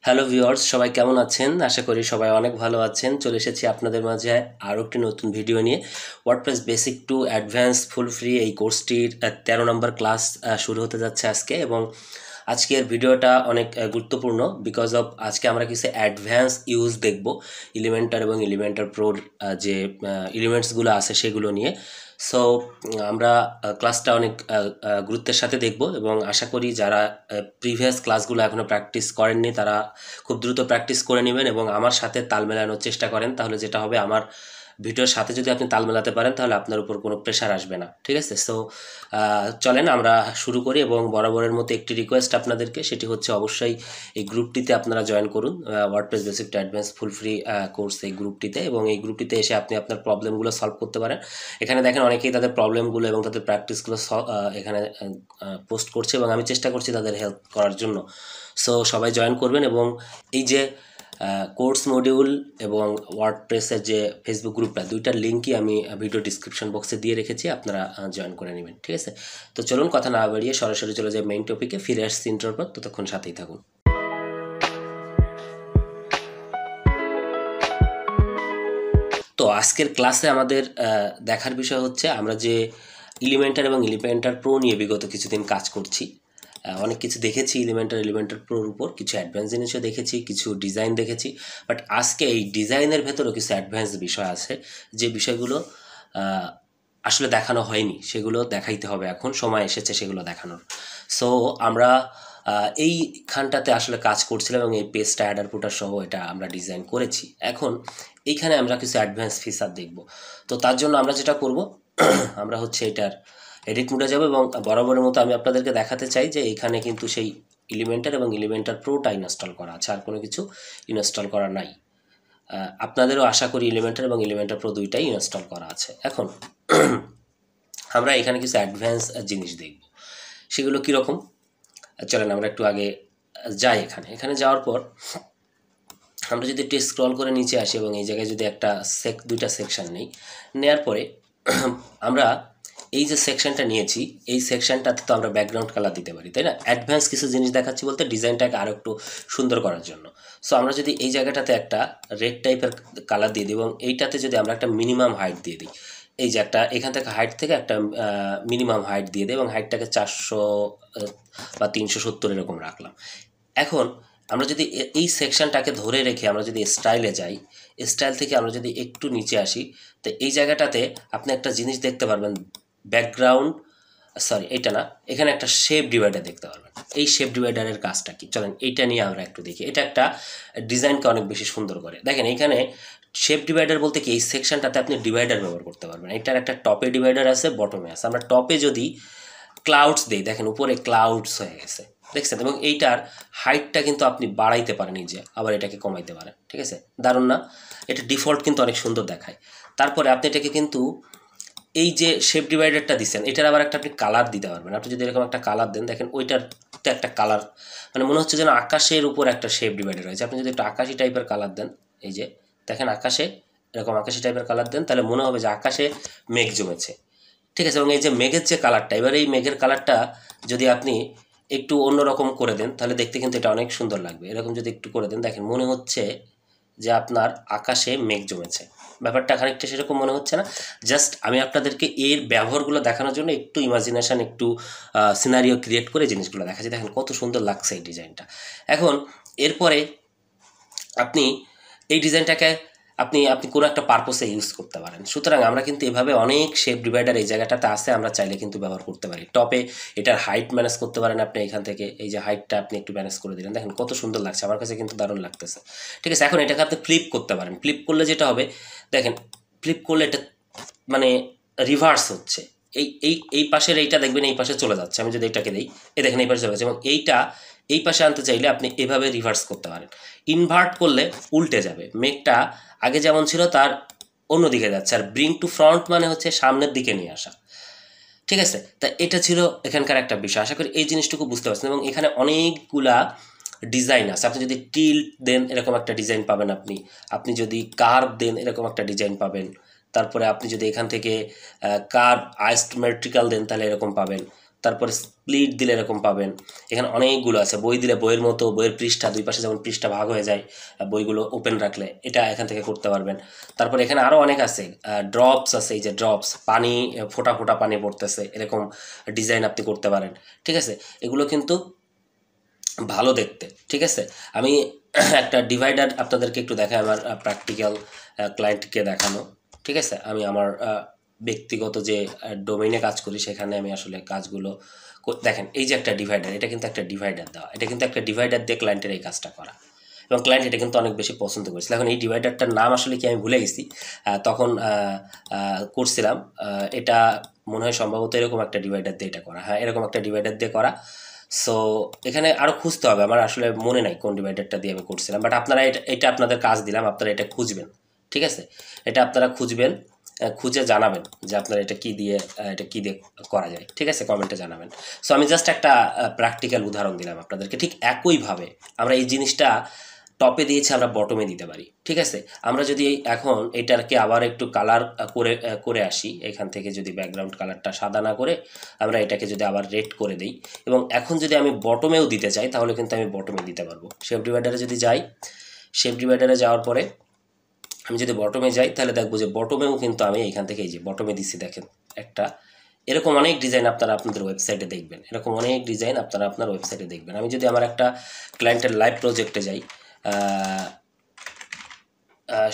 Hello viewers, সবাই কেমন আছেন? আশা করি সবাই অনেক ভালো আছেন। চলে এসেছি আপনাদের মাঝে আরও একটি নতুন ভিডিও নিয়ে। WordPress basic to advance full free এই কোর্সটির 13 নম্বর ক্লাস শুরু হতে যাচ্ছে আজকে। এবং আজকের ভিডিওটা অনেক গুরুত্বপূর্ণ বিকজ অফ আজকে আমরা কিছু অ্যাডভান্স ইউজ দেখব এলিমেন্টার এবং এলিমেন্টার প্রোর যে এলিমেন্টসগুলো আছে সেগুলো নিয়ে। সো আমরা ক্লাসটা অনেক গুরুত্বের সাথে দেখব এবং আশা করি যারা প্রিভিয়াস ক্লাসগুলো এখনও প্র্যাকটিস করেননি তারা খুব দ্রুত প্র্যাকটিস করে নেবেন এবং আমার সাথে তাল মেলানোর চেষ্টা করেন। তাহলে যেটা হবে, আমার ভিডিওর সাথে যদি আপনি তাল মেলাতে পারেন তাহলে আপনার উপর কোনো প্রেশার আসবে না, ঠিক আছে? সো চলেন আমরা শুরু করি। এবং বরাবরের মতো একটি রিকোয়েস্ট আপনাদেরকে, সেটি হচ্ছে অবশ্যই এই গ্রুপটিতে আপনারা জয়েন করুন, WordPress basic to advance full free course এই গ্রুপটিতে। এবং এই গ্রুপটিতে এসে আপনি আপনার প্রবলেমগুলো সলভ করতে পারেন। এখানে দেখেন অনেকেই তাদের প্রবলেমগুলো এবং তাদের প্র্যাকটিসগুলো এখানে পোস্ট করছে এবং আমি চেষ্টা করছি তাদের হেল্প করার জন্য। সো সবাই জয়েন করবেন। এবং এই যে কোর্স মডিউল এবং ওয়ার্ডপ্রেসের যে ফেসবুক গ্রুপটা, দুইটার লিঙ্কই আমি ভিডিও ডিসক্রিপশন বক্সে দিয়ে রেখেছি, আপনারা জয়েন করে নেবেন, ঠিক আছে? তো চলুন কথা না বাড়িয়ে সরাসরি চলে যাই মেইন টপিকে। ফিরে আসছি ইন্ট্রোর পর, ততক্ষণ সাথেই থাকুন। তো আজকের ক্লাসে আমাদের দেখার বিষয় হচ্ছে আমরা যে এলিমেন্টার এবং এলিমেন্টার প্রো নিয়ে বিগত কিছুদিন কাজ করছি। অনেক কিছু দেখেছি এলিমেন্টার প্রোর উপর, কিছু অ্যাডভান্স জিনিসও দেখেছি, কিছু ডিজাইন দেখেছি। বাট আজকে এই ডিজাইনের ভেতরেও কিছু অ্যাডভান্স বিষয় আছে যে বিষয়গুলো আসলে দেখানো হয়নি, সেগুলো দেখাইতে হবে, এখন সময় এসেছে সেগুলো দেখানোর। সো আমরা এইখানটাতে আসলে কাজ করছিলাম এবং এই পেজটা অ্যাডার পুটার সহ এটা আমরা ডিজাইন করেছি। এখন এইখানে আমরা কিছু অ্যাডভান্স ফিচার দেখব। তো তার জন্য আমরা যেটা করব, আমরা হচ্ছে এটার এডিট মোডে যাব এবং বরাবরের মতো আমি আপনাদেরকে দেখাতে চাই যে এখানে কিন্তু সেই এলিমেন্টার এবং এলিমেন্টার প্রোটা ইনস্টল করা আছে, আর কোনো কিছু ইনস্টল করা নাই। আপনাদেরও আশা করি এলিমেন্টার এবং এলিমেন্টার প্রো দুইটাই ইনস্টল করা আছে। এখন আমরা এখানে কিছু অ্যাডভান্স জিনিস দেখব, সেগুলো কীরকম চলেন আমরা একটু আগে যাই। এখানে যাওয়ার পর আমরা যদি একটু স্ক্রল করে নিচে আসি এবং এই জায়গায় যদি একটা দুইটা সেকশন নেই, নেওয়ার পরে আমরা এই যে সেকশনটা নিয়েছি এই সেকশনটাতে তো আমরা ব্যাকগ্রাউন্ড কালার দিতে পারি, তাই না? অ্যাডভান্স কিছু জিনিস দেখাচ্ছি বলতে ডিজাইনটাকে আরও একটু সুন্দর করার জন্য। সো আমরা যদি এই জায়গাটাতে একটা রেড টাইপের কালার দিয়ে দিই এবং এইটাতে যদি আমরা একটা মিনিমাম হাইট দিয়ে দিই, এই যে একটা এখান থেকে হাইট থেকে একটা মিনিমাম হাইট দিয়ে দিই এবং হাইটটাকে 400 বা 370 এরকম রাখলাম। এখন আমরা যদি এই সেকশনটাকে ধরে রেখে আমরা যদি স্টাইলে যাই, স্টাইল থেকে আমরা যদি একটু নিচে আসি, তো এই জায়গাটাতে আপনি একটা জিনিস দেখতে পারবেন, ব্যাকগ্রাউন্ড এটা না, এখানে একটা শেপ ডিভাইডার দেখতে পারবেন। এই শেপ ডিভাইডারের কাজটা কি চলেন এইটা নিয়ে আমরা একটু দেখি। এটা একটা ডিজাইনকে অনেক বেশি সুন্দর করে। দেখেন এখানে শেপ ডিভাইডার বলতে কি, এই সেকশনটাতে আপনি ডিভাইডার ব্যবহার করতে পারবেন। এটার একটা টপে ডিভাইডার আছে, বটমে আছে। আমরা টপে যদি ক্লাউডস দিই, দেখেন উপরে ক্লাউডস হয়ে গেছে, দেখছেন? এবং এইটার হাইটটা কিন্তু আপনি বাড়াইতে পারেন, নিজে আবার এটাকে কমাইতে পারেন, ঠিক আছে? দারুণ না? এটা ডিফল্ট কিন্তু অনেক সুন্দর দেখায়। তারপরে আপনি এটাকে কিন্তু এই যে শেপ ডিভাইডারটা দিচ্ছেন, এটার আবার একটা আপনি কালার দিতে পারবেন। আপনি যদি এরকম একটা কালার দেন, দেখেন ওইটারতে একটা কালার, মানে মনে হচ্ছে যেন আকাশের উপর একটা শেপ ডিভাইডার রয়েছে। আপনি যদি একটা আকাশি টাইপের কালার দেন, এই যে দেখেন আকাশে এরকম আকাশি টাইপের কালার দেন, তাহলে মনে হবে যে আকাশে মেঘ জমেছে, ঠিক আছে? এবং এই যে মেঘের যে কালারটা, এবার এই মেঘের কালারটা যদি আপনি একটু অন্যরকম করে দেন তাহলে দেখতে কিন্তু এটা অনেক সুন্দর লাগবে। এরকম যদি একটু করে দেন, দেখেন মনে হচ্ছে যে আপনার আকাশে মেঘ জমেছে। ব্যাপারটা খানিকটা সেরকম মনে হচ্ছে না? জাস্ট আমি আপনাদেরকে এর ব্যবহারগুলো দেখানোর জন্য একটু ইমাজিনেশান, একটু সিনারিও ক্রিয়েট করে জিনিসগুলো দেখাচ্ছি। দেখেন কত সুন্দর লাগছে এই ডিজাইনটা। এখন এরপরে আপনি এই ডিজাইনটাকে আপনি কোনো একটা পারপোসে ইউজ করতে পারেন। সুতরাং আমরা কিন্তু এভাবে অনেক শেপ ডিভাইডার এই জায়গাটাতে আছে, আমরা চাইলে কিন্তু ব্যবহার করতে পারি। টপে এটার হাইট ম্যানেজ করতে পারেন আপনি, এখান থেকে এই যে হাইটটা আপনি একটু ম্যানেজ করে দিলেন, দেখেন কত সুন্দর লাগছে, আমার কাছে কিন্তু দারুণ লাগতেছে, ঠিক আছে? এখন এটাকে আপনি ফ্লিপ করতে পারেন। ফ্লিপ করলে যেটা হবে, দেখেন ফ্লিপ করলে এটা মানে রিভার্স হচ্ছে। এই পাশের এইটা দেখবেন এই পাশে চলে যাচ্ছে। আমি যদি এটাকে দিই, দেখেন এই পাশে চলে যাচ্ছে। এবং এইটা এই পাশে আনতে চাইলে আপনি এভাবে রিভার্স করতে পারেন। ইনভার্ট করলে উল্টে যাবে, মেঘটা আগে যেমন ছিল তার অন্যদিকে যাচ্ছে। আর ব্রিং টু ফ্রন্ট মানে হচ্ছে সামনের দিকে নিয়ে আসা, ঠিক আছে? তা এটা ছিল এখানকার একটা বিষয়। আশা করি এই জিনিসটুকু বুঝতে পারছেন। এবং এখানে অনেকগুলা ডিজাইন আছে। আপনি যদি টিল্ট দেন এরকম একটা ডিজাইন পাবেন, আপনি যদি কার্ভ দেন এরকম একটা ডিজাইন পাবেন। তারপরে আপনি যদি এখান থেকে কার্ভ আইসমেট্রিক্যাল দেন তাহলে এরকম পাবেন। তারপরে স্প্লিট দিলে এরকম পাবেন। এখানে অনেকগুলো আছে, বই দিলে বইয়ের মতো বইয়ের পৃষ্ঠা দুই পাশে যেমন পৃষ্ঠা ভাগ হয়ে যায় বইগুলো ওপেন রাখলে, এটা এখান থেকে করতে পারবেন। তারপর এখানে আরও অনেক আছে, ড্রপস আছে, এই যে ড্রপস, পানি ফোঁটা ফোঁটা পানি পড়তেছে এরকম ডিজাইন আপনি করতে পারেন। ঠিক আছে, এগুলো কিন্তু ভালো দেখতে। ঠিক আছে, আমি একটা ডিভাইডার আপনাদেরকে একটু দেখাই, আমার প্র্যাকটিক্যাল ক্লায়েন্টকে দেখানো। ঠিক আছে, আমি আমার ব্যক্তিগত যে ডোমেইনে কাজ করি সেখানে আমি আসলে কাজগুলো দেখেন, এই যে একটা ডিভাইডার, এটা কিন্তু একটা ডিভাইডার দেওয়া, এটা কিন্তু একটা ডিভাইডার দিয়ে ক্লায়েন্টের এই কাজটা করা, এবং ক্লায়েন্ট এটা কিন্তু অনেক বেশি পছন্দ করেছিল। এখন এই ডিভাইডারটার নাম আসলে কি আমি ভুলে গেছি, তখন করছিলাম, এটা মনে হয় সম্ভবত এরকম একটা ডিভাইডার দিয়ে এটা করা, হ্যাঁ এরকম একটা ডিভাইডার দিয়ে করা। সো এখানে আরও খুঁজতে হবে, আমার আসলে মনে নাই কোন ডিভাইডারটা দিয়ে আমি করছিলাম, বাট আপনারা এটা আপনাদের কাজ দিলাম, আপনারা এটা খুঁজবেন। ঠিক আছে, এটা আপনারা খুঁজবেন, খুঁজে জানাবেন যে আপনারা এটা কী দিয়ে করা যায়। ঠিক আছে, কমেন্টে জানাবেন। সো আমি জাস্ট একটা প্র্যাকটিক্যাল উদাহরণ দিলাম আপনাদেরকে। ঠিক একইভাবে আমরা এই জিনিসটা টপে দিয়েছি, আমরা বটমে দিতে পারি। ঠিক আছে, আমরা যদি এখন এটাকে আবার একটু কালার করে আসি, এখান থেকে যদি ব্যাকগ্রাউন্ড কালারটা সাদা না করে আমরা এটাকে যদি আবার রেড করে দিই, এবং এখন যদি আমি বটমেও দিতে চাই তাহলে কিন্তু আমি বটমে দিতে পারবো। শেপ ডিভাইডারে যদি যাই, শেপ ডিভাইডারে যাওয়ার পরে আমি যদি বটমে যাই তাহলে দেখবো যে বটমেও কিন্তু আমি এখান থেকে এই যে বটমে দিচ্ছি, দেখেন একটা এরকম অনেক ডিজাইন আপনারা আপনাদের ওয়েবসাইটে দেখবেন, এরকম অনেক ডিজাইন আপনারা আপনার ওয়েবসাইটে দেখবেন। আমি যদি আমার একটা ক্লায়েন্টের লাইভ প্রজেক্টে যাই,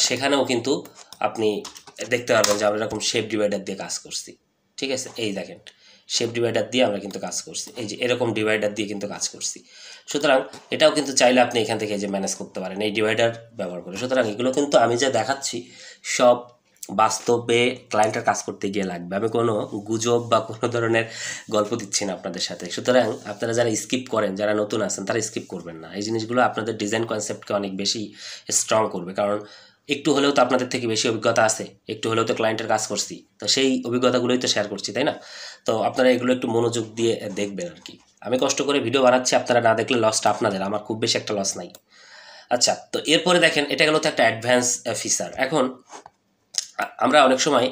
সেখানেও কিন্তু আপনি দেখতে পারবেন যে আমরা এরকম শেপ ডিভাইডার দিয়ে কাজ করছি। ঠিক আছে, এই দেখেন শেপ ডিভাইডার দিয়ে আমরা কিন্তু কাজ করছি, এই যে এরকম ডিভাইডার দিয়ে কিন্তু কাজ করছি। সুতরাং এটাও কিন্তু চাইলে আপনি এখান থেকে এই যে ম্যানেজ করতে পারেন এই ডিভাইডার ব্যবহার করে। সুতরাং এগুলো কিন্তু আমি যা দেখাচ্ছি সব বাস্তবে ক্লায়েন্টের কাজ করতে গিয়ে লাগবে, আমি কোনো গুজব বা কোনো ধরনের গল্প দিচ্ছি না আপনাদের সাথে। সুতরাং আপনারা যারা স্কিপ করেন, যারা নতুন আছেন তারা স্কিপ করবেন না, এই জিনিসগুলো আপনাদের ডিজাইন কনসেপ্টকে অনেক বেশি স্ট্রং করবে। কারণ একটু হলেও তো আপনাদের থেকে বেশি অভিজ্ঞতা আছে, একটু হলেও তো ক্লায়েন্টের কাজ করছি, তো সেই অভিজ্ঞতাগুলোই তো শেয়ার করছি, তাই না? তো আপনারা এগুলো একটু মনোযোগ দিয়ে দেখবেন আর কি। আমি কষ্ট করে ভিডিও বানাচ্ছি, আপনারা না দেখলে লসটা আপনাদের, আমার খুব বেশি একটা লস নাই। আচ্ছা, তো এরপরে দেখেন এটা গেল তো একটা অ্যাডভান্স ফিচার। এখন আমরা অনেক সময়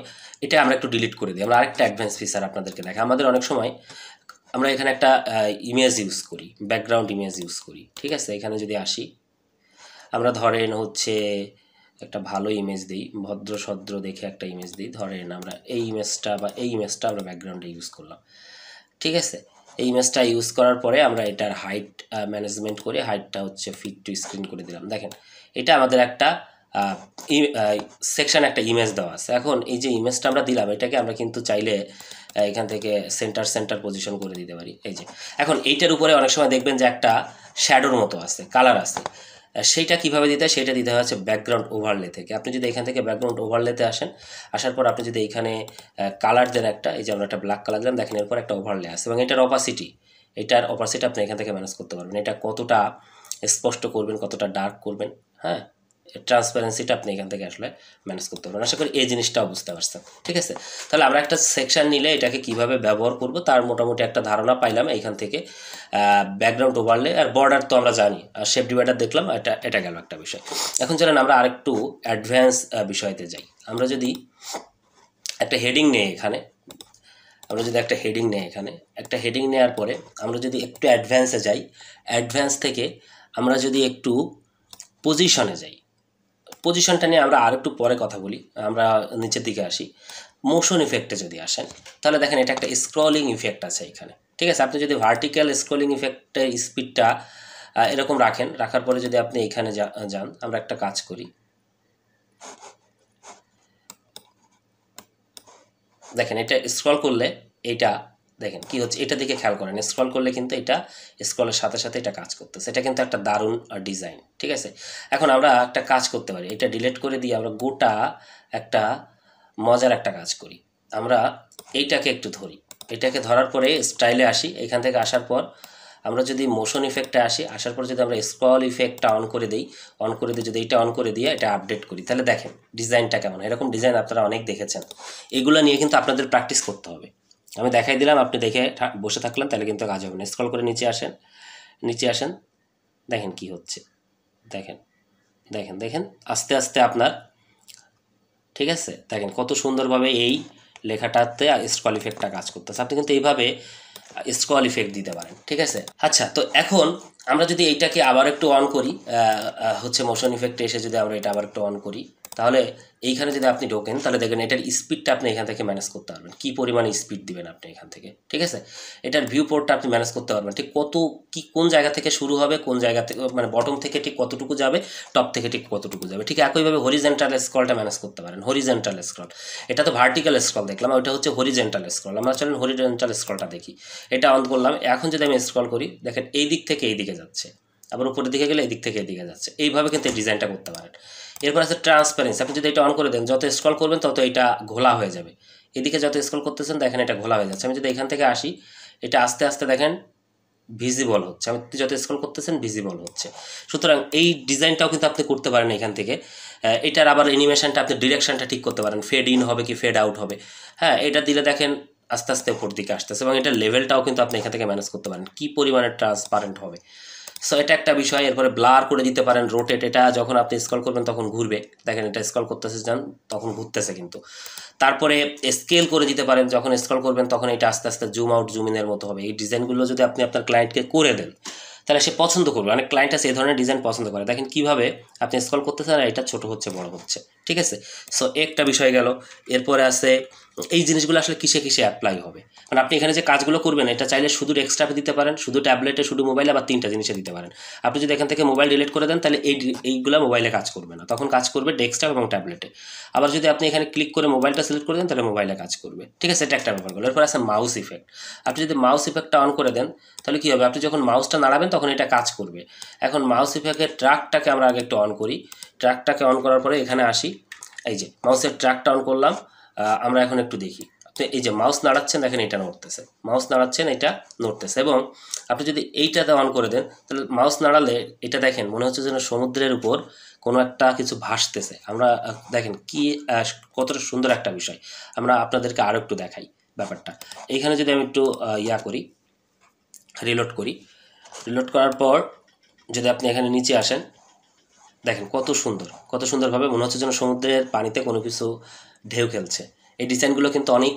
এটা আমরা একটু ডিলিট করে দিই, আমরা আরেকটা অ্যাডভান্স ফিচার আপনাদেরকে দেখাই। আমাদের অনেক সময় আমরা এখানে একটা ইমেজ ইউজ করি, ব্যাকগ্রাউন্ড ইমেজ ইউজ করি। ঠিক আছে, এখানে যদি আসি, আমরা ধরেন হচ্ছে একটা ভালো ইমেজ দিই, ভদ্র সদ্র দেখে একটা ইমেজ দিই, ধরেন আমরা এই ইমেজটা বা এই ইমেজটা আমরা ব্যাকগ্রাউন্ডে ইউজ করলাম। ঠিক আছে, এই ইমেজটা ইউজ করার পরে আমরা এটার হাইট ম্যানেজমেন্ট করে হাইটটা হচ্ছে ফিট টু স্ক্রিন করে দিলাম। দেখেন এটা আমাদের একটা সেকশন, একটা ইমেজ দেওয়া আছে। এখন এই যে ইমেজটা আমরা দিলাম, এটাকে আমরা কিন্তু চাইলে এখান থেকে সেন্টার পজিশন করে দিতে পারি। এই যে এখন এইটার উপরে অনেক সময় দেখবেন যে একটা শ্যাডোর মতো আছে, কালার আছে, সেইটা কিভাবে দিতে হয়, সেটা দিতে হচ্ছে ব্যাকগ্রাউন্ড ওভারলে থেকে। আপনি যদি এখান থেকে ব্যাকগ্রাউন্ড ওভারলেতে আসেন, আসার পর আপনি যদি এখানে কালার দেন একটা, এই যে আমরা একটা ব্ল্যাক কালার দিলাম, দেখেন এরপর একটা ওভারলে আছে, এবং এটার অপাসিটি আপনি এখান থেকে ম্যানেজ করতে পারবেন, এটা কতটা স্পষ্ট করবেন, কতটা ডার্ক করবেন, হ্যাঁ ট্রান্সপারেন্সিটা আপনি এখান থেকে আসলে ম্যানেজ করতে পারবেন। আশা করি এই জিনিসটাও বুঝতে পারছেন। ঠিক আছে, তাহলে আমরা একটা সেকশন নিলে এটাকে কিভাবে ব্যবহার করব তার মোটামুটি একটা ধারণা পাইলাম এইখান থেকে। ব্যাকগ্রাউন্ড ওভারলে আর বর্ডার তো আমরা জানি, আর শেপ ডিভাইডার দেখলাম, এটা গেল একটা বিষয়। এখন চলেন আমরা আরেকটু অ্যাডভান্স বিষয়তে যাই। আমরা যদি একটা হেডিং নেই এখানে, একটা হেডিং নেওয়ার পরে আমরা যদি একটু অ্যাডভান্সে যাই, অ্যাডভান্স থেকে আমরা যদি একটু পজিশনে যাই, পজিশনটা নিয়ে আমরা আর একটু পরে কথা বলি, আমরা নিচের দিকে আসি। মোশন ইফেক্টে যদি আসেন তাহলে দেখেন এটা একটা স্ক্রলিং ইফেক্ট আছে এখানে। ঠিক আছে, আপনি যদি ভার্টিক্যাল স্ক্রলিং ইফেক্টের স্পিডটা এরকম রাখার পরে যদি আপনি এখানে যান, আমরা একটা কাজ করি, দেখেন এটা স্ক্রল করলে এটা দেখেন কি হচ্ছে, এটা দিকে খেয়াল করেন, স্ক্রল করলে কিন্তু এটা স্ক্রলের সাথে সাথে এটা কাজ করতেছে, এটা কিন্তু একটা দারুণ ডিজাইন। ঠিক আছে, এখন আমরা একটা কাজ করতে পারি, এটা ডিলিট করে দিয়ে আমরা গোটা একটা মজার একটা কাজ করি, আমরা এইটাকে একটু ধরি, এটাকে ধরার পরে স্টাইলে আসি, এখান থেকে আসার পর আমরা যদি মোশন ইফেক্টে আসার পর যদি আমরা স্ক্রল ইফেক্টটা অন করে দিই, যদি এটা অন করে দিয়ে এটা আপডেট করি, তাহলে দেখেন ডিজাইনটা কেমন। এরকম ডিজাইন আপনারা অনেক দেখেছেন, এগুলো নিয়ে কিন্তু আপনাদের প্র্যাকটিস করতে হবে। আমি দেখাই দিলাম, আপনি দেখে বসে থাকলেন তাহলে কিন্তু কাজ হবে না। স্ক্রল করে নিচে আসেন, দেখেন কি হচ্ছে, দেখেন আস্তে আস্তে আপনার, ঠিক আছে, দেখেন কত সুন্দরভাবে এই লেখাটাতে স্ক্রল ইফেক্টটা কাজ করতেছে। আপনি কিন্তু এইভাবে স্ক্রল ইফেক্ট দিতে পারেন, ঠিক আছে। আচ্ছা, তো এখন আমরা যদি এইটাকে আবার একটু অন করি, হচ্ছে মোশন ইফেক্টে এসে যদি আমরা এটা আবার একটু অন করি, তাহলে এইখানে যদি আপনি ঢোকেন তাহলে দেখবেন এটার স্পিডটা আপনি এখান থেকে ম্যানেজ করতে পারবেন, কী পরিমাণে স্পিড দিবেন আপনি এখান থেকে, ঠিক আছে। এটার ভিউ পোর্টটা আপনি ম্যানেজ করতে পারবেন, ঠিক কত কি কোন জায়গা থেকে শুরু হবে, কোন জায়গা থেকে মানে বটম থেকে ঠিক কতটুকু যাবে, টপ থেকে ঠিক কতটুকু যাবে। ঠিক একইভাবে হরিজেন্টাল স্ক্রলটা ম্যানেজ করতে পারেন। হরিজেন্টাল স্ক্রল, এটা তো ভার্টিক্যাল স্ক্রল দেখলাম, ওইটা হচ্ছে হরিজেন্টাল স্ক্রল। আমরা চলেন হরিজেন্টাল স্ক্রলটা দেখি। এটা অন করলাম, এখন যদি আমি স্ক্রল করি দেখেন এই দিক থেকে এই দিকে যাচ্ছে, আবার উপরের দিকে গেলে এই দিক থেকে এদিকে যাচ্ছে। এইভাবে কিন্তু এই ডিজাইনটা করতে পারেন। এরপর আছে ট্রান্সপারেন্সি, আপনি যদি এটা অন করে দেন যত স্ক্রল করবেন তত এটা ঘোলা হয়ে যাবে। এদিকে যত স্ক্রল করতেছেন দেখেন এটা ঘোলা হয়ে যাচ্ছে। আমি যদি এখান থেকে আসি, এটা আস্তে আস্তে দেখেন ভিজিবল হচ্ছে, আমি যত স্ক্রল করতেছেন ভিজিবল হচ্ছে। সুতরাং এই ডিজাইনটাও কিন্তু আপনি করতে পারেন এখান থেকে। এটার আবার অ্যানিমেশনটা আপনি ডিরেকশনটা ঠিক করতে পারেন, ফেড ইন হবে কি ফেড আউট হবে। হ্যাঁ, এটা দিলে দেখেন আস্তে আস্তে উপর দিকে আসতেছে, এবং এটার লেভেলটাও কিন্তু আপনি এখান থেকে ম্যানেজ করতে পারেন, কী পরিমাণে ট্রান্সপারেন্ট হবে। সো এটা একটা বিষয়। এরপরে ব্লার করে দিতে পারেন, রোটেট, এটা যখন আপনি স্ক্রল করবেন তখন ঘুরবে, দেখেন এটা স্ক্রল করতেছে যান তখন ঘুরতেছে কিন্তু। তারপরে স্কেল করে দিতে পারেন, যখন স্ক্রল করবেন তখন এটা আস্তে আস্তে জুম আউট জুম ইনের মতো হবে। এই ডিজাইনগুলো যদি আপনি আপনার ক্লায়েন্টকে করে দেন তাহলে সে পছন্দ করবে, অনেক ক্লায়েন্ট আছে এই ধরনের ডিজাইন পছন্দ করে। দেখেন কীভাবে আপনি স্ক্রল করতেছেন আর এটা ছোটো হচ্ছে বড় হচ্ছে, ঠিক আছে। সো একটা বিষয় গেল। এরপরে আছে এই জিনিসগুলো আসলে কিসে কিসে অ্যাপ্লাই হবে, মানে আপনি এখানে যে কাজগুলো করবেন এটা চাইলে শুধু ডেস্কটপে দিতে পারেন, শুধু ট্যাবলেটে, শুধু মোবাইলে, আবার তিনটা জিনিসে দিতে পারেন। আপনি যদি এখান থেকে মোবাইল ডিলিট করে দেন তাহলে এইগুলো মোবাইলে কাজ করবে না, তখন কাজ করবে ডেস্কটপ এবং ট্যাবলেটে। আবার যদি আপনি এখানে ক্লিক করে মোবাইলটা সিলেক্ট করে দেন তাহলে মোবাইলে কাজ করবে, ঠিক আছে। এটা একটা ব্যাপার গেল। এরপর আছে মাউস ইফেক্ট। আপনি যদি মাউস ইফেক্টটা অন করে দেন তাহলে কী হবে, আপনি যখন মাউসটা নাড়াবেন তখন এটা কাজ করবে। এখন মাউস ইফেক্টের ট্র্যাকটাকে আমরা আগে একটু অন করি। ট্র্যাকটাকে অন করার পরে এখানে আসি, এই যে মাউসের ট্র্যাকটা অন করলাম। আমরা এখন একটু দেখি, আপনি এই যে মাউস নাড়াচ্ছেন দেখেন এটা নড়তেছে, মাউস নাড়াচ্ছেন এটা নড়তেছে। এবং আপনি যদি এইটাতে অন করে দেন তাহলে মাউস নাড়ালে এটা দেখেন মনে হচ্ছে যেন সমুদ্রের উপর কোনো একটা কিছু ভাসতেছে। আমরা দেখেন কি কতটা সুন্দর একটা বিষয়। আমরা আপনাদেরকে আরও একটু দেখাই ব্যাপারটা। এইখানে যদি আমি একটু করি, রিলোড করি, রিলোড করার পর যদি আপনি এখানে নিচে আসেন দেখেন কত সুন্দরভাবে মনে হচ্ছে যেন সমুদ্রের পানিতে কোনো কিছু ঢেউ খেলছে। এই ডিজাইনগুলো কিন্তু অনেক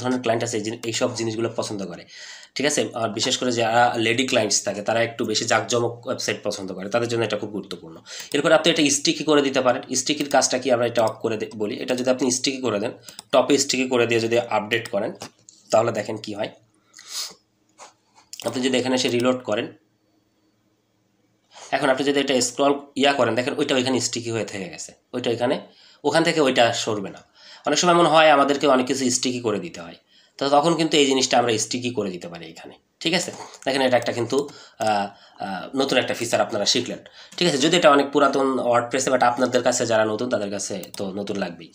ধরনের ক্লায়েন্ট আছে এইসব জিনিসগুলো পছন্দ করে, ঠিক আছে। আর বিশেষ করে যারা লেডি ক্লায়েন্টস থাকে তারা একটু বেশি জাঁকজমক ওয়েবসাইট পছন্দ করে, তাদের জন্য এটা খুব গুরুত্বপূর্ণ। এরপর আপনি এটা স্টিকি করে দিতে পারেন। স্টিকির কাজটা কি আমরা এটা অফ করে বলি। এটা যদি আপনি স্টিকি করে দেন, টপে স্টিকি করে দিয়ে যদি আপডেট করেন তাহলে দেখেন কি হয়। আপনি যদি এখানে এসে রিলোড করেন, এখন আপনি যদি এটা স্ক্রল করেন দেখেন ওইটা ওইখানে স্টিকি হয়ে থেকে গেছে, ওইটা ওখান থেকে ওইটা সরবে না। অনেক সময় মনে হয় আমাদেরকে অনেক কিছু স্টিকি করে দিতে হয়, তো তখন কিন্তু এই জিনিসটা আমরা স্টিকি করে দিতে পারি এখানে, ঠিক আছে। দেখেন এটা একটা কিন্তু নতুন একটা ফিচার আপনারা শিখলেন, ঠিক আছে। যদি এটা অনেক পুরাতন ওয়ার্ডপ্রেসে, বাট আপনাদের কাছে যারা নতুন তাদের কাছে তো নতুন লাগবেই।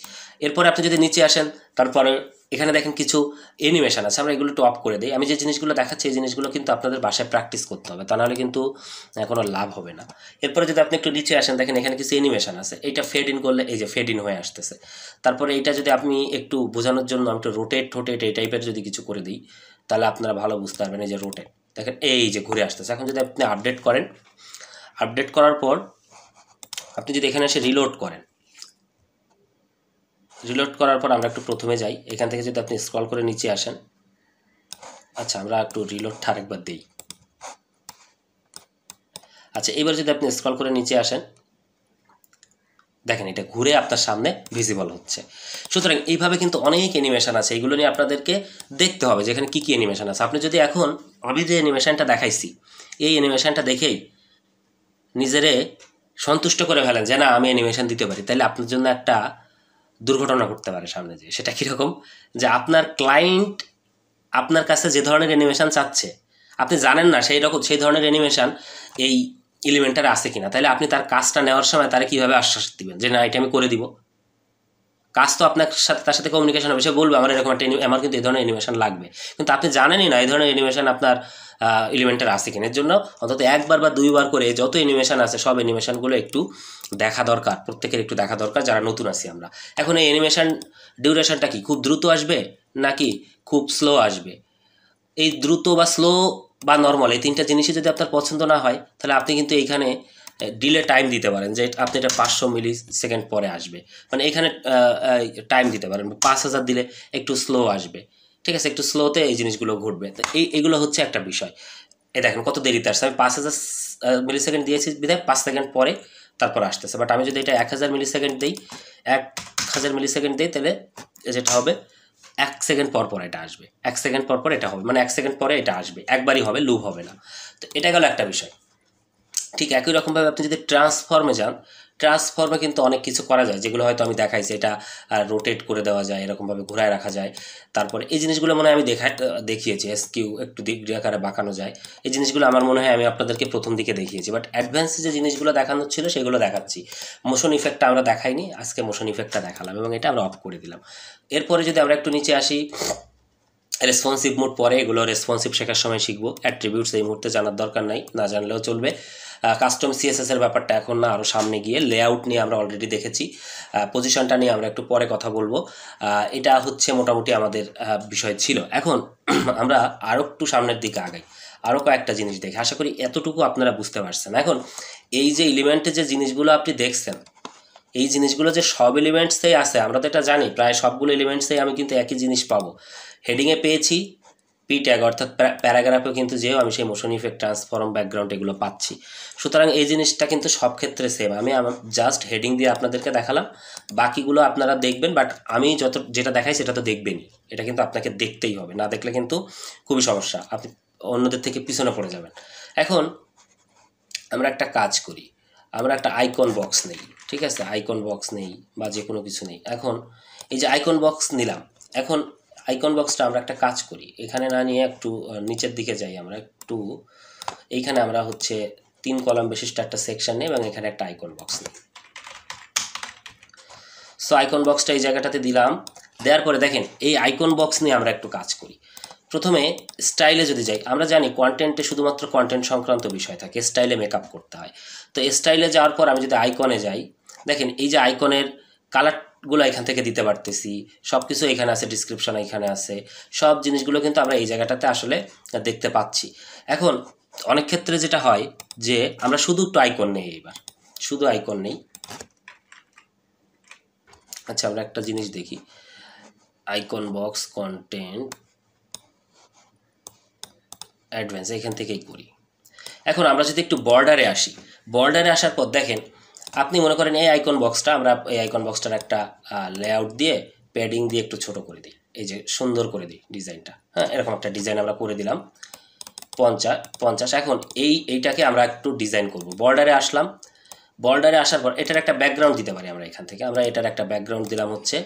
এরপরে আপনি যদি নিচে আসেন তারপরে এখানে দেখেন কিছু অ্যানিমেশন আছে, আমরা এগুলো একটু অফ করে দিই। আমি যে জিনিসগুলো দেখাচ্ছি এই জিনিসগুলো কিন্তু আপনাদের বাসায় প্র্যাকটিস করতে হবে, তা নাহলে কিন্তু কোনো লাভ হবে না। এরপরে যদি আপনি একটু নিচে আসেন দেখেন এখানে কিছু অ্যানিমেশন আছে, এইটা ফেড ইন করলে এই যে ফেড ইন হয়ে আসতেছে। তারপরে এইটা যদি আপনি একটু বোঝানোর জন্য আমি একটু রোটেট এই টাইপের যদি কিছু করে দিই তাহলে আপনারা ভালো বুঝতে পারবেন। এই যে রোটেট দেখেন এই যে ঘুরে আসতেছে। এখন যদি আপনি আপডেট করেন, আপডেট করার পর আপনি যদি এখানে এসে রিলোড করেন, রিলোড করার পর আমরা একটু প্রথমে যাই, এখান থেকে যদি আপনি স্ক্রল করে নিচে আসেন, আচ্ছা আমরা একটু রিলোডটা আরেকবার দিই। আচ্ছা এবার যদি আপনি স্ক্রল করে নিচে আসেন দেখেন এটা ঘুরে আপনার সামনে ভিজিবল হচ্ছে। সুতরাং এইভাবে কিন্তু অনেক অ্যানিমেশন আছে, এইগুলো নিয়ে আপনাদেরকে দেখতে হবে যে এখানে কী কী অ্যানিমেশন আছে। আপনি যদি এখন আমি যে অ্যানিমেশনটা দেখাইছি এই অ্যানিমেশনটা দেখেই নিজেরে সন্তুষ্ট করে ফেলেন যে না আমি অ্যানিমেশন দিতে পারি, তাহলে আপনার জন্য একটা দুর্ঘটনা ঘটতে পারে সামনে যে, সেটা কীরকম, যে আপনার ক্লায়েন্ট আপনার কাছে যে ধরনের অ্যানিমেশন চাচ্ছে আপনি জানেন না সেই ধরনের অ্যানিমেশন এই এলিমেন্টারে আছে কিনা, তাহলে আপনি তার কাজটা নেওয়ার সময় তারা কীভাবে আশ্বাস দিবেন যে না এটা আমি করে দিব। কাজ তো আপনার সাথে তার সাথে কমিউনিকেশন হবে, সে বলবে আমার এরকম একটা আমার কিন্তু এই ধরনের অ্যানিমেশন লাগবে, কিন্তু আপনি জানেনই না এই ধরনের অ্যানিমেশন আপনার এলিমেন্টার আছে কিনা। এর জন্য অন্তত একবার বা দুইবার করে যত অ্যানিমেশন আছে সব অ্যানিমেশনগুলো একটু দেখা দরকার, প্রত্যেকের একটু দেখা দরকার যারা নতুন আছি আমরা। এখন এই অ্যানিমেশন ডিউরেশনটা কি খুব দ্রুত আসবে নাকি খুব স্লো আসবে? এই দ্রুত বা স্লো বা নর্মাল এই তিনটা জিনিসই যদি আপনার পছন্দ না হয় তাহলে আপনি কিন্তু এইখানে ডিলে টাইম দিতে পারেন, যে আপনি এটা 500 মিলি সেকেন্ড পরে আসবে, মানে এখানে টাইম দিতে পারেন। 5000 দিলে একটু স্লো আসবে, ঠিক আছে, একটু স্লোতে এই জিনিসগুলো ঘটবে। তো এইগুলো হচ্ছে একটা বিষয়। এই দেখেন কত দেরিতে আসছে, আমি 5000 মিলি সেকেন্ড দিয়েছি বিধায় 5 সেকেন্ড পরে তারপর আসতেছে। বাট আমি যদি এটা 1000 মিলি সেকেন্ড দিই, 1000 মিলি সেকেন্ড দিই, তাহলে যেটা হবে 1 সেকেন্ড পর পর এটা আসবে, 1 সেকেন্ড পর পর এটা হবে, মানে 1 সেকেন্ড পরে এটা আসবে, একবারই হবে, লুপ হবে না। তো এটা গেল একটা বিষয়। ঠিক একই রকমভাবে আপনি যদি ট্রান্সফর্মে যান, ট্রান্সফর্মে কিন্তু অনেক কিছু করা যায়, যেগুলো হয়তো আমি দেখাইছি। এটা রোটেট করে দেওয়া যায়, এরকমভাবে ঘোরায় রাখা যায়। তারপরে এই জিনিসগুলো মনে হয় আমি দেখিয়েছি, এসকিউ একটু দিক আকারে বাঁকানো যায়। এই জিনিসগুলো আমার মনে হয় আমি আপনাদেরকে প্রথম দিকে দেখিয়েছি। বাট অ্যাডভান্সে যে জিনিসগুলো দেখানো ছিল সেগুলো দেখাচ্ছি। মোশন ইফেক্টটা আমরা দেখাইনি, আজকে মোশন ইফেক্টটা দেখালাম এবং এটা আমরা অফ করে দিলাম। এরপরে যদি আমরা একটু নিচে আসি, রেসপন্সিভ মোড পরে, এগুলো রেসপন্সিভ শেখার সময় শিখবো। অ্যাট্রিবিউটস এই মুহূর্তে জানার দরকার নাই, না জানলেও চলবে। কাস্টম সিএসএস এর ব্যাপারটা এখন না, আরও সামনে গিয়ে। লেআউট নিয়ে আমরা অলরেডি দেখেছি, পজিশনটা নিয়ে আমরা একটু পরে কথা বলবো। এটা হচ্ছে মোটামুটি আমাদের বিষয় ছিল। এখন আমরা আরও একটু সামনের দিকে আগাই, আরও কয়েকটা জিনিস দেখি। আশা করি এতটুকু আপনারা বুঝতে পারছেন। এখন এই যে এলিমেন্টে যে জিনিসগুলো আপনি দেখছেন, এই জিনিসগুলো যে সব এলিমেন্টসেই আছে, আমরা তো এটা জানি, প্রায় সবগুলো এলিমেন্টসেই আমি কিন্তু একই জিনিস পাবো। হেডিংয়ে পেয়েছি পি ট্যাগ, অর্থাৎ প্যারাগ্রাফেও কিন্তু যেও আমি সেই মোশন ইফেক্ট, ট্রান্সফর্ম, ব্যাকগ্রাউন্ড এগুলো পাচ্ছি। সুতরাং এই জিনিসটা কিন্তু সব ক্ষেত্রে সেম। আমি জাস্ট হেডিং দিয়ে আপনাদেরকে দেখালাম, বাকিগুলো আপনারা দেখবেন। বাট আমি যেটা দেখাই সেটা তো দেখবেনই, এটা কিন্তু আপনাকে দেখতেই হবে, না দেখলে কিন্তু খুবই সমস্যা, আপনি অন্যদের থেকে পিছনে পড়ে যাবেন। এখন আমরা একটা কাজ করি, আমরা একটা আইকন বক্স নেই, ঠিক আছে, আইকন বক্স নেই বা যে কোনো কিছু নেই। এখন এই যে আইকন বক্স নিলাম, এখন আইকন বক্সটা আমরা একটা কাজ করি, এখানে না নিয়ে একটু নিচের দিকে যাই, আমরা একটু এইখানে আমরা হচ্ছে 3 কলাম বিশিষ্ট একটা সেকশন নেই এবং এখানে একটা আইকন বক্স নেই। সো আইকন বক্সটা এই জায়গাটাতে দিলাম, দেওয়ার পরে দেখেন এই আইকন বক্স নিয়ে আমরা একটু কাজ করি। প্রথমে স্টাইলে যদি যাই, আমরা জানি কন্টেন্টে শুধুমাত্র কন্টেন্ট সংক্রান্ত বিষয় থাকে, স্টাইলে মেকআপ করতে হয়। তো স্টাইলে যাওয়ার পর আমি যদি আইকনে যাই, দেখেন এই যে আইকনের কালারগুলো এখান থেকে দিতে পারতেছি, সব কিছু এখানে আছে, ডিসক্রিপশন এখানে আছে, সব জিনিসগুলো কিন্তু আমরা এই জায়গাটাতে আসলে দেখতে পাচ্ছি। এখন অনেক ক্ষেত্রে যেটা হয় যে আমরা শুধু একটু আইকন নেই, এইবার শুধু আইকন নেই। আচ্ছা, আমরা একটা জিনিস দেখি, আইকন বক্স, কন্টেন্ট, অ্যাডভান্স, এখান থেকেই করি। এখন আমরা যদি একটু বর্ডারে আসি, বর্ডারে আসার পর দেখেন, আপনি মনে করেন এই আইকন বক্সটা, আমরা এই আইকন বক্সটার একটা লেআউট দিয়ে প্যাডিং দিয়ে একটু ছোট করে দিই, এই যে সুন্দর করে দিই ডিজাইনটা। হ্যাঁ, এরকম একটা ডিজাইন আমরা করে দিলাম 50। এখন এইটাকে আমরা একটু ডিজাইন করব। বর্ডারে আসলাম, বর্ডারে আসার পর এটার একটা ব্যাকগ্রাউন্ড দিতে পারি আমরা এখান থেকে। আমরা এটার একটা ব্যাকগ্রাউন্ড দিলাম হচ্ছে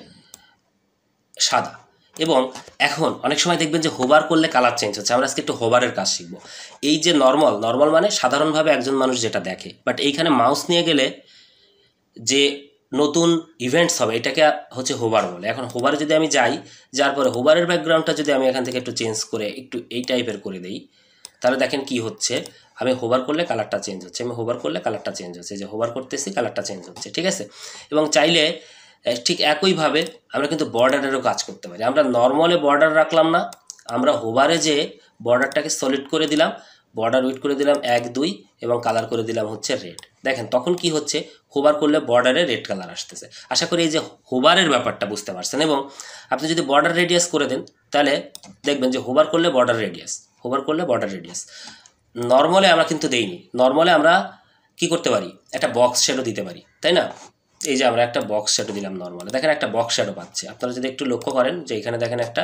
সাদা। এবং এখন অনেক সময় দেখবেন যে হোভার করলে কালার চেঞ্জ হচ্ছে, আমরা আজকে একটু হোভারের কাজ শিখবো। এই যে নর্মাল মানে সাধারণভাবে একজন মানুষ যেটা দেখে, বাট এইখানে মাউস নিয়ে গেলে যে নতুন ইভেন্টস হবে এটাকে হচ্ছে হোভার বলে। এখন হোভারে যদি আমি যাই, যার পরে হোভারের ব্যাকগ্রাউন্ডটা যদি আমি এখান থেকে একটু চেঞ্জ করে একটু এই টাইপের করে দিই, তাহলে দেখেন কি হচ্ছে, আমি হোভার করলে কালারটা চেঞ্জ হচ্ছে, আমি হোভার করলে কালারটা চেঞ্জ হচ্ছে, যে হোভার করতেছি কালারটা চেঞ্জ হচ্ছে, ঠিক আছে। এবং চাইলে ঠিক একইভাবে আমরা কিন্তু বর্ডারেরও কাজ করতে পারি। আমরা নর্মালে বর্ডার রাখলাম না, আমরা হোভারে যে বর্ডারটাকে সলিড করে দিলাম, বর্ডার উইড করে দিলাম 1, 2 এবং কালার করে দিলাম হচ্ছে রেড। দেখেন তখন কি হচ্ছে, হোভার করলে বর্ডারে রেড কালার আসতেছে। আশা করি এই যে হোভারের ব্যাপারটা বুঝতে পারছেন। এবং আপনি যদি বর্ডার রেডিয়াস করে দেন, তাহলে দেখবেন যে হোভার করলে বর্ডার রেডিয়াস, হোভার করলে বর্ডার রেডিয়াস। নর্মালে আমরা কিন্তু দেইনি, নর্মালে আমরা কি করতে পারি, একটা বক্স শ্যাডো দিতে পারি, তাই না। এই যে আমরা একটা বক্স শ্যাডো দিলাম নর্মালে, দেখেন একটা বক্স শ্যাডো পাচ্ছে। আপনারা যদি একটু লক্ষ্য করেন যে এখানে দেখেন একটা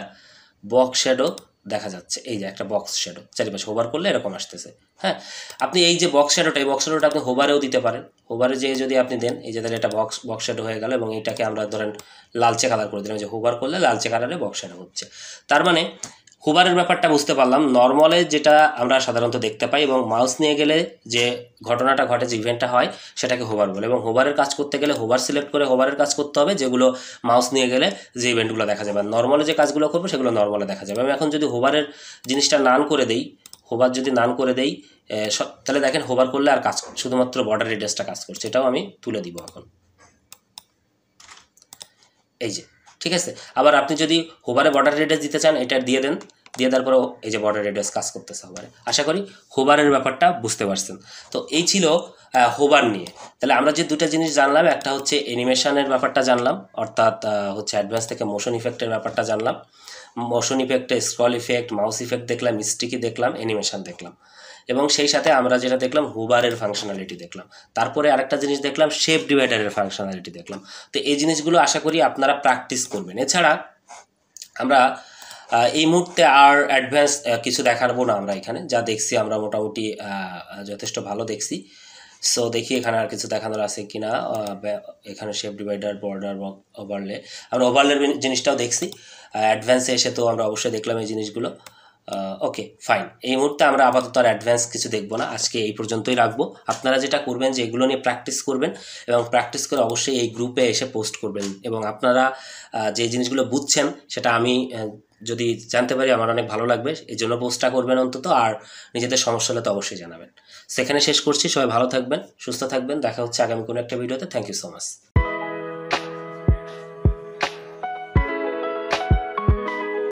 বক্স শ্যাডো দেখা যাচ্ছে, এই যে একটা বক্স শ্যাডো চারিপাশে হোভার করলে এরকম আসতেছে। হ্যাঁ, আপনি এই যে বক্স শ্যাডোটা, এই বক্স শ্যাডোটা আপনি হোভারেও দিতে পারেন। হোভারে যে যদি আপনি দেন, এই যে তাহলে এটা বক্স শ্যাডো হয়ে গেল এবং এইটাকে আমরা ধরেন লালচে কালার করে দিলাম, যে হোভার করলে লালচে কালারে বক্স শ্যাডো হচ্ছে। তার মানে হোভারের ব্যাপারটা বুঝতে পারলাম, নর্মালে যেটা আমরা সাধারণত দেখতে পাই, এবং মাউস নিয়ে গেলে যে ঘটনাটা ঘটে, যে ইভেন্টটা হয় সেটাকে হোভার বলে। এবং হোভারের কাজ করতে গেলে হোভার সিলেক্ট করে হোভারের কাজ করতে হবে, যেগুলো মাউস নিয়ে গেলে যে ইভেন্টগুলো দেখা যাবে। নর্মালে যে কাজগুলো করবো সেগুলো নর্মালে দেখা যাবে। আমি এখন যদি হোভারের জিনিসটা নান করে দেই, হোভার যদি নান করে দেই, তাহলে দেখেন হোভার করলে আর কাজ, শুধুমাত্র বর্ডার রেডিয়াসটা কাজ করছে। এটাও আমি তুলে দিব এখন, এই যে, ঠিক আছে। আবার আপনি যদি হোভারে বর্ডার রেডিয়াস দিতে চান, এটা দিয়ে দেন, দিয়ে দেওয়ার পরে এই যে বর্ডার রেডিয়াস কাজ করতেছে হোভারে। আশা করি হোভারের ব্যাপারটা বুঝতে পারছেন। তো এই ছিল হোভার নিয়ে। তাহলে আমরা যে দুটা জিনিস জানলাম, একটা হচ্ছে অ্যানিমেশনের ব্যাপারটা জানলাম, অর্থাৎ হচ্ছে অ্যাডভান্স থেকে মোশন ইফেক্টের ব্যাপারটা জানলাম। মোশন ইফেক্টে স্ক্রল ইফেক্ট, মাউস ইফেক্ট দেখলাম, স্টিকি দেখলাম, অ্যানিমেশন দেখলাম, এবং সেই সাথে আমরা যেটা দেখলাম হোভারের ফাংশনালিটি দেখলাম। তারপরে আরেকটা জিনিস দেখলাম শেপ ডিভাইডারের ফাংশনালিটি দেখলাম। তো এই জিনিসগুলো আশা করি আপনারা প্র্যাকটিস করবেন। এছাড়া আমরা এই মুহূর্তে আর অ্যাডভান্স কিছু দেখাবো না। আমরা এখানে যা দেখছি আমরা মোটামুটি যথেষ্ট ভালো দেখছি। সো দেখি এখানে আর কিছু দেখানোর আছে কিনা। এখানে শেপ ডিভাইডার, বর্ডার, ওভারলে, আমরা ওভারলের জিনিসটাও দেখছি। অ্যাডভান্সে এসে তো আমরা অবশ্যই দেখলাম এই জিনিসগুলো। ওকে ফাইন, এই মুহূর্তে আমরা আপাতত আর অ্যাডভান্স কিছু দেখবো না, আজকে এই পর্যন্তই রাখবো। আপনারা যেটা করবেন যে এগুলো নিয়ে প্র্যাকটিস করবেন, এবং প্র্যাকটিস করে অবশ্যই এই গ্রুপে এসে পোস্ট করবেন, এবং আপনারা যে জিনিসগুলো বুঝছেন সেটা আমি যদি জানতে পারি আমার অনেক ভালো লাগবে। এই জন্য পোস্টটা করবেন অন্তত, আর নিজেদের সমস্যা হলে তো অবশ্যই জানাবেন। সেখানে শেষ করছি, সবাই ভালো থাকবেন, সুস্থ থাকবেন, দেখা হচ্ছে আগামী কোনো একটা ভিডিওতে। Thank you so much.